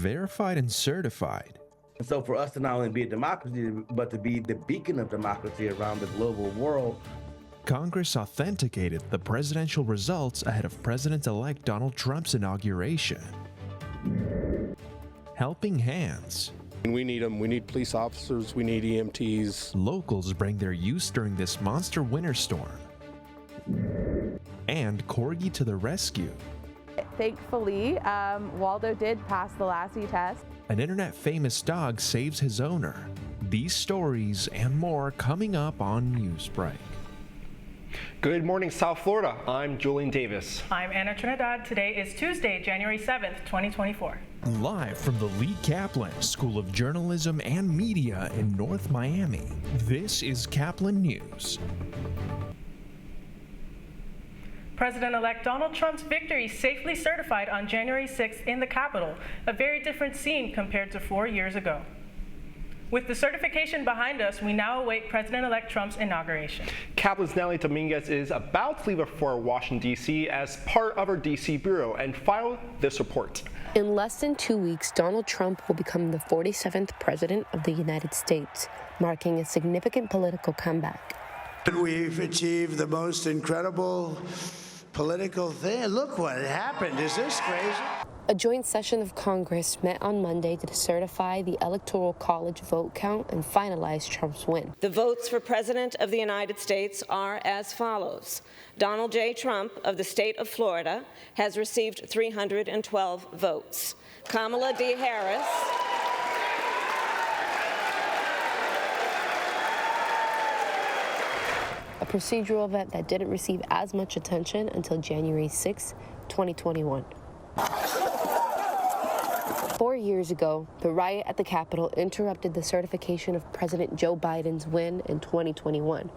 verified and certified. And so for us to not only be a democracy, but to be the beacon of democracy around the global world. Congress authenticated the presidential results ahead of President-elect Donald Trump's inauguration. Helping hands. We need them. We need police officers. We need EMTs. Locals bring their use during this monster winter storm. And Corgi to the rescue. Thankfully, Waldo did pass the Lassie test. An internet-famous dog saves his owner. These stories and more coming up on Newsbreak. Good morning, South Florida. I'm Julian Davis. I'm Anna Trinidad. Today is Tuesday, January 7th, 2024. Live from the Lee Caplin School of Journalism and Media in North Miami, this is Caplin News. President-elect Donald Trump's victory safely certified on January 6th in the Capitol, a very different scene compared to 4 years ago. With the certification behind us, we now await President-elect Trump's inauguration. Caplin's Natalie Dominguez is about to leave for Washington, D.C. as part of our D.C. bureau and file this report. In less than 2 weeks, Donald Trump will become the 47th President of the United States, marking a significant political comeback. We've achieved the most incredible political thing. Look what happened. Is this crazy? A joint session of Congress met on Monday to certify the Electoral College vote count and finalize Trump's win. The votes for President of the United States are as follows. Donald J. Trump of the state of Florida has received 312 votes. Kamala D. Harris a procedural event that didn't receive as much attention until January 6, 2021. 4 years ago, the riot at the Capitol interrupted the certification of President Joe Biden's win in 2021.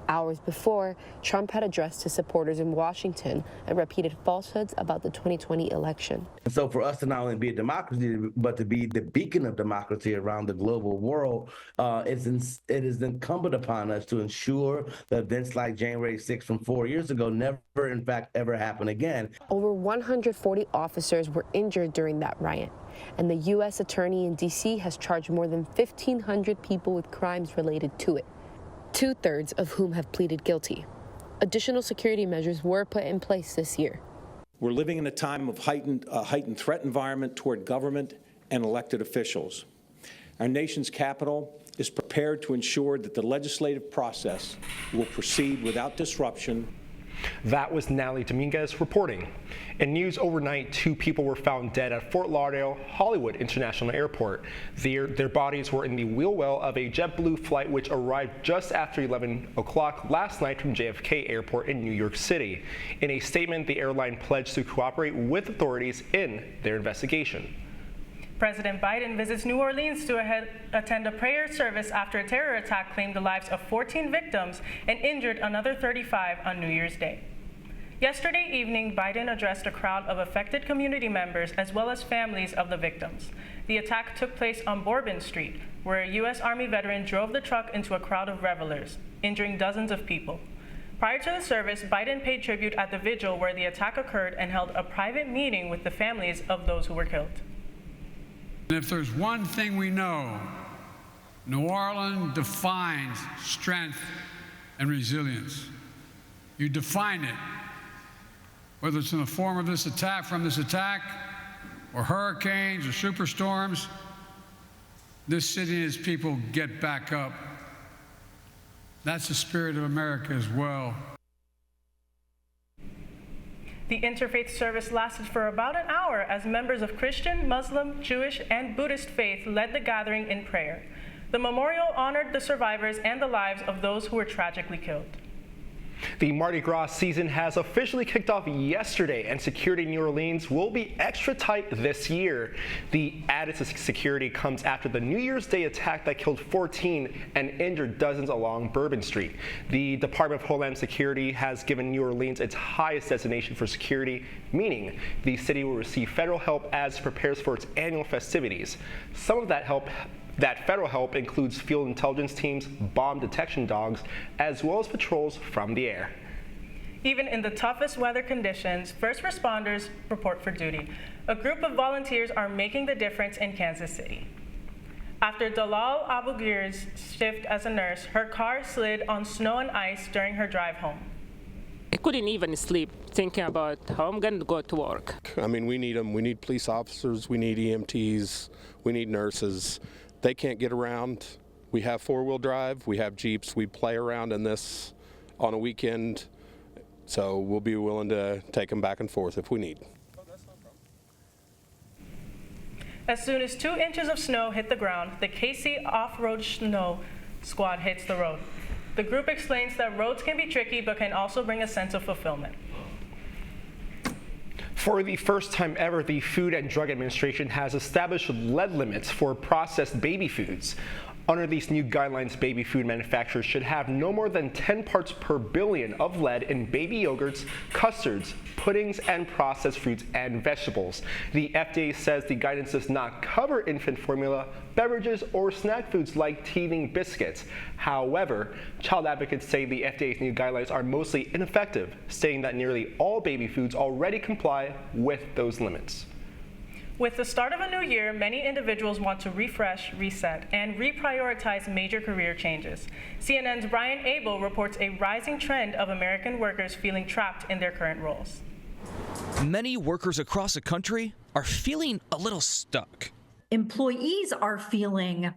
Hours before, Trump had addressed his supporters in Washington and repeated falsehoods about the 2020 election. And so for us to not only be a democracy, but to be the beacon of democracy around the global world, it is incumbent upon us to ensure that events like January 6th from 4 years ago never, in fact, ever happen again. Over 140 officers were injured during that riot, and the U.S. Attorney in D.C. has charged more than 1,500 people with crimes related to it, 2/3 of whom have pleaded guilty. Additional security measures were put in place this year. We're living in a time of heightened threat environment toward government and elected officials. Our nation's capital is prepared to ensure that the legislative process will proceed without disruption. That was Natalie Dominguez reporting. In news overnight, 2 people were found dead at Fort Lauderdale Hollywood International Airport. Their bodies were in the wheel well of a JetBlue flight which arrived just after 11 o'clock last night from JFK Airport in New York City. In a statement, the airline pledged to cooperate with authorities in their investigation. President Biden visits New Orleans to attend a prayer service after a terror attack claimed the lives of 14 victims and injured another 35 on New Year's Day. Yesterday evening, Biden addressed a crowd of affected community members as well as families of the victims. The attack took place on Bourbon Street, where a U.S. Army veteran drove the truck into a crowd of revelers, injuring dozens of people. Prior to the service, Biden paid tribute at the vigil where the attack occurred and held a private meeting with the families of those who were killed. And if there's one thing we know, New Orleans defines strength and resilience. You define it, whether it's in the form of this attack, or hurricanes or superstorms. This city and its people get back up. That's the spirit of America as well. The interfaith service lasted for about an hour as members of Christian, Muslim, Jewish, and Buddhist faith led the gathering in prayer. The memorial honored the survivors and the lives of those who were tragically killed. The Mardi Gras season has officially kicked off yesterday, and security in New Orleans will be extra tight this year. The added security comes after the New Year's Day attack that killed 14 and injured dozens along Bourbon Street. The Department of Homeland Security has given New Orleans its highest designation for security, meaning the city will receive federal help as it prepares for its annual festivities. Some of that federal help includes field intelligence teams, bomb detection dogs, as well as patrols from the air. Even in the toughest weather conditions, first responders report for duty. A group of volunteers are making the difference in Kansas City. After Dalal Abugir's shift as a nurse, her car slid on snow and ice during her drive home. I couldn't even sleep thinking about how I'm going to go to work. I mean, we need them. We need police officers. We need EMTs. We need nurses. They can't get around. We have four-wheel drive. We have Jeeps. We play around in this on a weekend, so we'll be willing to take them back and forth if we need. As soon as 2 inches of snow hit the ground, the KC Off-Road Snow Squad hits the road. The group explains that roads can be tricky, but can also bring a sense of fulfillment. For the first time ever, the Food and Drug Administration has established lead limits for processed baby foods. Under these new guidelines, baby food manufacturers should have no more than 10 parts per billion of lead in baby yogurts, custards, puddings, and processed fruits and vegetables. The FDA says the guidance does not cover infant formula, beverages, or snack foods like teething biscuits. However, child advocates say the FDA's new guidelines are mostly ineffective, saying that nearly all baby foods already comply with those limits. With the start of a new year, many individuals want to refresh, reset, and reprioritize major career changes. CNN's Brian Abel reports a rising trend of American workers feeling trapped in their current roles. Many workers across the country are feeling a little stuck. Employees are feeling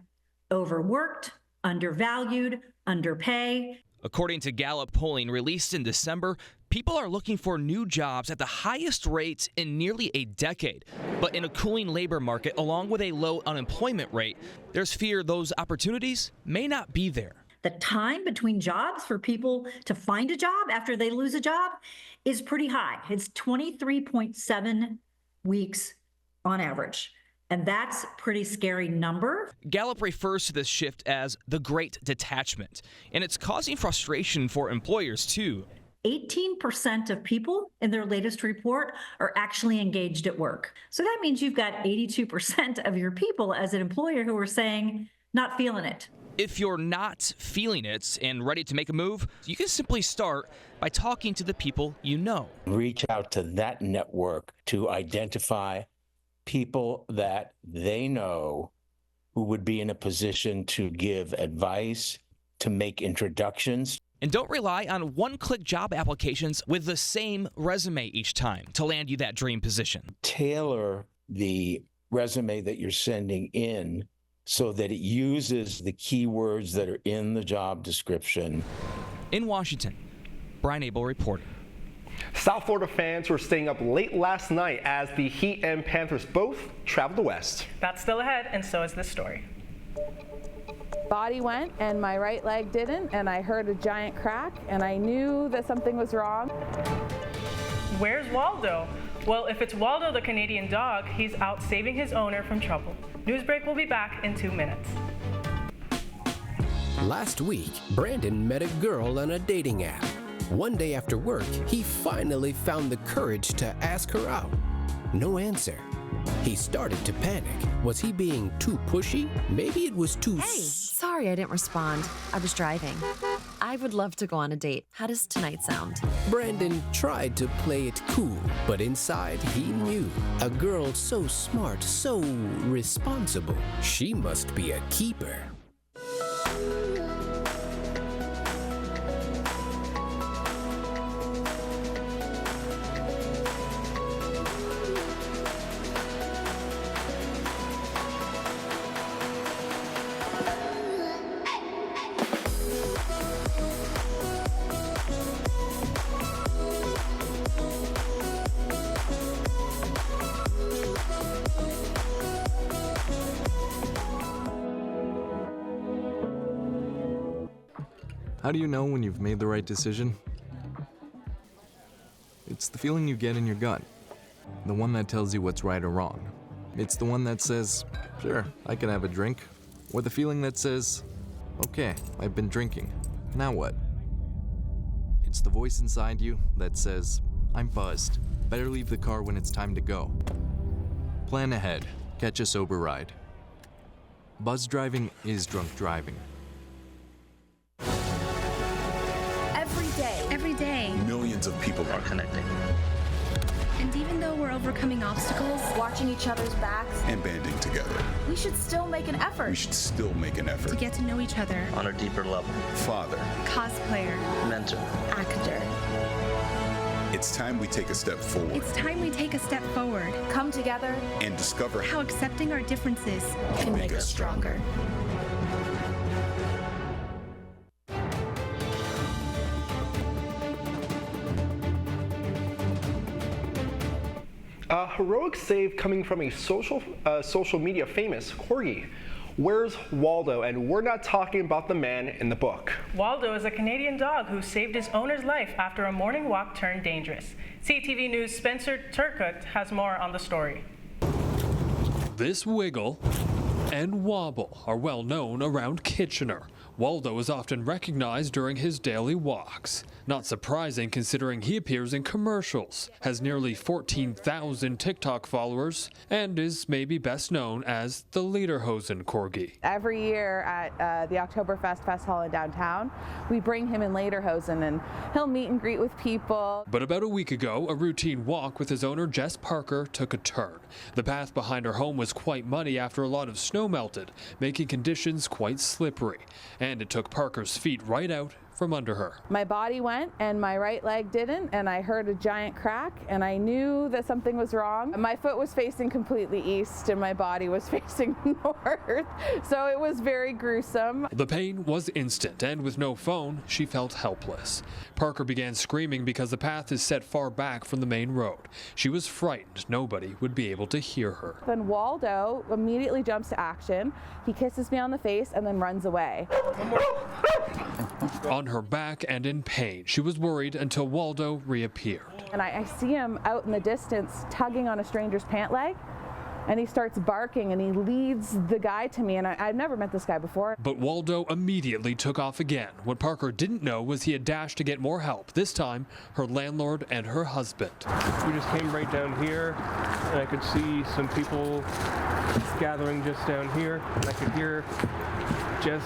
overworked, undervalued, underpaid. According to Gallup polling released in December, people are looking for new jobs at the highest rates in nearly a decade. But in a cooling labor market, along with a low unemployment rate, there's fear those opportunities may not be there. The time between jobs for people to find a job after they lose a job is pretty high. It's 23.7 weeks on average. And that's a pretty scary number. Gallup refers to this shift as the Great Detachment, and it's causing frustration for employers too. 18% of people in their latest report are actually engaged at work. So that means you've got 82% of your people as an employer who are saying, not feeling it. If you're not feeling it and ready to make a move, you can simply start by talking to the people you know. Reach out to that network to identify people that they know who would be in a position to give advice, to make introductions. And don't rely on one-click job applications with the same resume each time to land you that dream position. Tailor the resume that you're sending in so that it uses the keywords that are in the job description. In Washington, Brian Abel reporting. South Florida fans were staying up late last night as the Heat and Panthers both traveled west. That's still ahead, and so is this story. Body went and my right leg didn't, and I heard a giant crack, and I knew that something was wrong. Where's Waldo? Well, if it's Waldo the Canadian dog, he's out saving his owner from trouble. Newsbreak will be back in 2 minutes. Last week, Brandon met a girl on a dating app. One day after work, he finally found the courage to ask her out. No answer. He started to panic. Was he being too pushy? Maybe it was too... Hey, sorry I didn't respond. I was driving. I would love to go on a date. How does tonight sound? Brandon tried to play it cool, but inside he knew. A girl so smart, so responsible. She must be a keeper. How do you know when you've made the right decision? It's the feeling you get in your gut. The one that tells you what's right or wrong. It's the one that says, sure, I can have a drink. Or the feeling that says, okay, I've been drinking. Now what? It's the voice inside you that says, I'm buzzed. Better leave the car when it's time to go. Plan ahead. Catch a sober ride. Buzz driving is drunk driving. Every day, millions of people are connecting. And even though we're overcoming obstacles, watching each other's backs, and banding together, we should still make an effort. We should still make an effort to get to know each other on a deeper level. Father, cosplayer, mentor, actor. It's time we take a step forward. It's time we take a step forward. Come together and discover how accepting our differences can make us stronger. A heroic save coming from a social media famous corgi. Where's Waldo? And we're not talking about the man in the book. Waldo is a Canadian dog who saved his owner's life after a morning walk turned dangerous. CTV News' Spencer Turcotte has more on the story. This wiggle and wobble are well known around Kitchener. Waldo is often recognized during his daily walks. Not surprising considering he appears in commercials, has nearly 14,000 TikTok followers, and is maybe best known as the Lederhosen Corgi. Every year at the Oktoberfest Fest Hall in downtown, we bring him in Lederhosen and he'll meet and greet with people. But about a week ago, a routine walk with his owner Jess Parker took a turn. The path behind her home was quite muddy after a lot of snow melted, making conditions quite slippery. And it took Parker's feet right out from under her. My body went and my right leg didn't, and I heard a giant crack and I knew that something was wrong. My foot was facing completely east and my body was facing north, so it was very gruesome. The pain was instant, and with no phone, she felt helpless. Parker began screaming because the path is set far back from the main road. She was frightened nobody would be able to hear her. Then Waldo immediately jumps to action. He kisses me on the face and then runs away. On her back and in pain, she was worried until Waldo reappeared. And I see him out in the distance tugging on a stranger's pant leg, and he starts barking and he leads the guy to me, and I've never met this guy before. But Waldo immediately took off again. What Parker didn't know was he had dashed to get more help, this time her landlord and her husband. We just came right down here, and I could see some people gathering just down here, and I could hear Jess.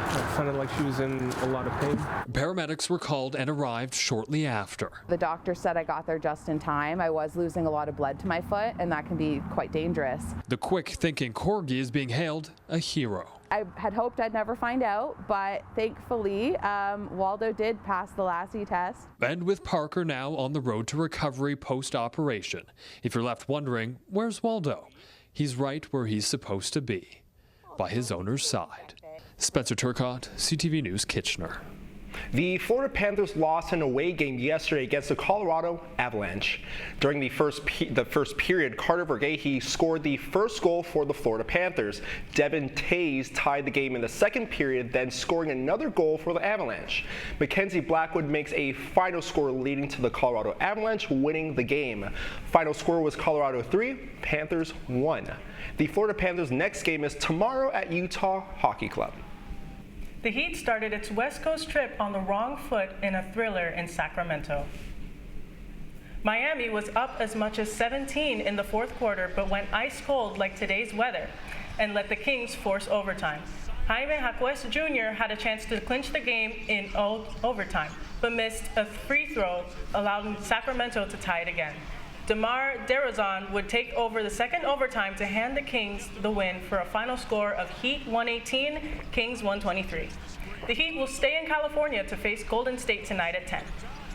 It sounded like she was in a lot of pain. Paramedics were called and arrived shortly after. The doctor said I got there just in time. I was losing a lot of blood to my foot, and that can be quite dangerous. The quick-thinking corgi is being hailed a hero. I had hoped I'd never find out, but thankfully, Waldo did pass the Lassie test. And with Parker now on the road to recovery post-operation, if you're left wondering, where's Waldo? He's right where he's supposed to be, by his owner's side. Spencer Turcotte, CTV News, Kitchener. The Florida Panthers lost an away game yesterday against the Colorado Avalanche. During the first period, Carter Verghese scored the first goal for the Florida Panthers. Devin Tays tied the game in the second period, then scoring another goal for the Avalanche. Mackenzie Blackwood makes a final score leading to the Colorado Avalanche winning the game. Final score was Colorado 3, Panthers 1. The Florida Panthers' next game is tomorrow at Utah Hockey Club. The Heat started its West Coast trip on the wrong foot in a thriller in Sacramento. Miami was up as much as 17 in the fourth quarter, but went ice cold like today's weather and let the Kings force overtime. Jaime Jaquez Jr. had a chance to clinch the game in overtime, but missed a free throw, allowing Sacramento to tie it again. DeMar DeRozan would take over the second overtime to hand the Kings the win for a final score of Heat 118, Kings 123. The Heat will stay in California to face Golden State tonight at 10.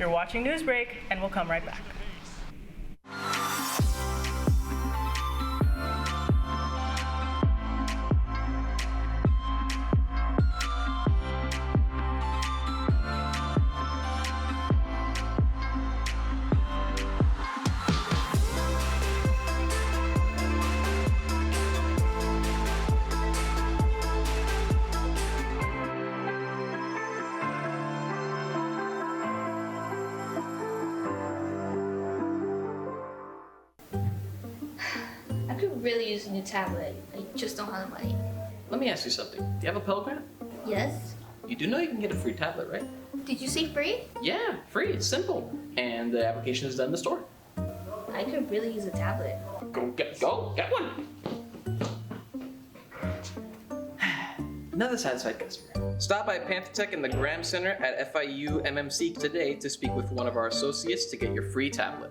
You're watching Newsbreak, and we'll come right back. Really use a new tablet. I just don't have the money. Let me ask you something. Do you have a Pell Grant? Yes. You do know you can get a free tablet, right? Did you say free? Yeah, free. It's simple. And the application is done in the store. I could really use a tablet. Go get one. another satisfied customer. Stop by Panther in the Graham Center at FIU MMC today to speak with one of our associates to get your free tablet.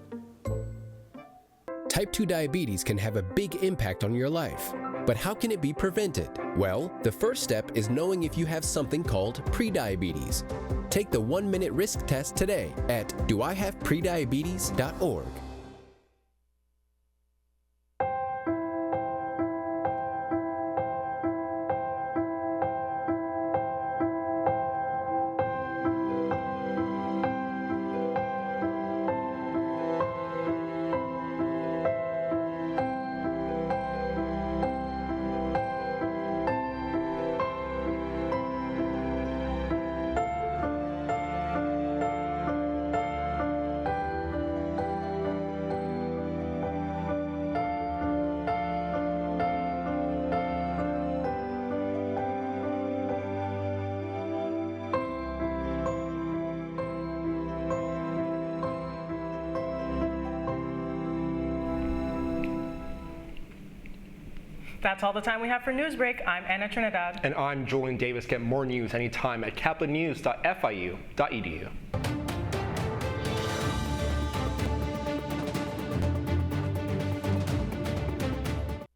Type 2 diabetes can have a big impact on your life. But how can it be prevented? Well, the first step is knowing if you have something called prediabetes. Take the 1-minute risk test today at doihaveprediabetes.org. That's all the time we have for Newsbreak. I'm Anna Trinidad. And I'm Julian Davis. Get more news anytime at caplinnews.fiu.edu.